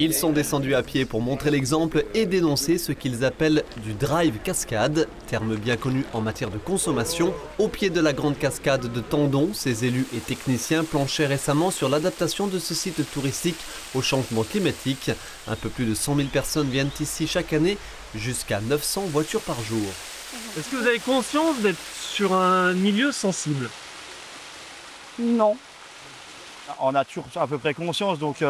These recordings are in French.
Ils sont descendus à pied pour montrer l'exemple et dénoncer ce qu'ils appellent du drive cascade, terme bien connu en matière de consommation. Au pied de la grande cascade de Tendon, ces élus et techniciens planchaient récemment sur l'adaptation de ce site touristique au changement climatique. Un peu plus de 100 000 personnes viennent ici chaque année, jusqu'à 900 voitures par jour. Est-ce que vous avez conscience d'être sur un milieu sensible? Non. On a toujours à peu près conscience, donc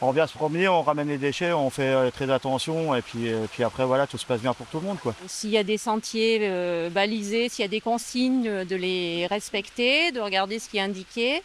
on vient se promener, on ramène les déchets, on fait très attention et puis après voilà, tout se passe bien pour tout le monde, quoi. S'il y a des sentiers balisés, s'il y a des consignes, de les respecter, de regarder ce qui est indiqué,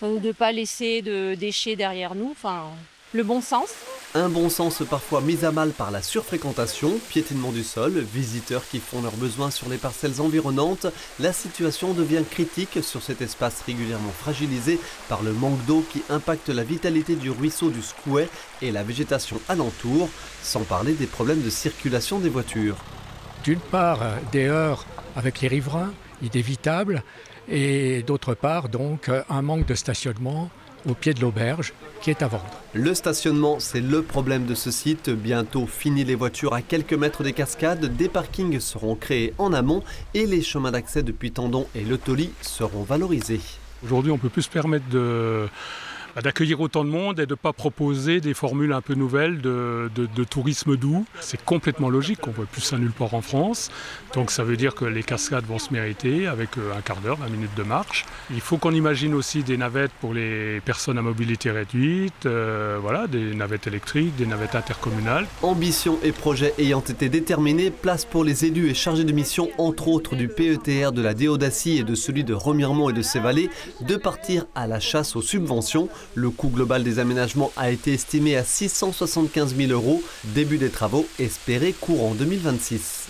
de ne pas laisser de déchets derrière nous, enfin le bon sens. Un bon sens parfois mis à mal par la surfréquentation, piétinement du sol, visiteurs qui font leurs besoins sur les parcelles environnantes. La situation devient critique sur cet espace régulièrement fragilisé par le manque d'eau qui impacte la vitalité du ruisseau du Scouet et la végétation alentour, sans parler des problèmes de circulation des voitures. D'une part, des heurts avec les riverains, inévitables, et d'autre part, donc, un manque de stationnement au pied de l'auberge qui est à vendre. Le stationnement, c'est le problème de ce site. Bientôt fini les voitures à quelques mètres des cascades, des parkings seront créés en amont et les chemins d'accès depuis Tendon et Le Tauly seront valorisés. Aujourd'hui, on ne peut plus se permettre d'accueillir autant de monde et de ne pas proposer des formules un peu nouvelles de tourisme doux. C'est complètement logique, on ne voit plus ça nulle part en France. Donc ça veut dire que les cascades vont se mériter avec un quart d'heure, 20 minutes de marche. Il faut qu'on imagine aussi des navettes pour les personnes à mobilité réduite, voilà, des navettes électriques, des navettes intercommunales. Ambition et projets ayant été déterminés, place pour les élus et chargés de mission, entre autres du PETR de la Déodacie et de celui de Remiremont et de ses vallées, de partir à la chasse aux subventions. Le coût global des aménagements a été estimé à 675 000 €. Début des travaux espérés courant 2026.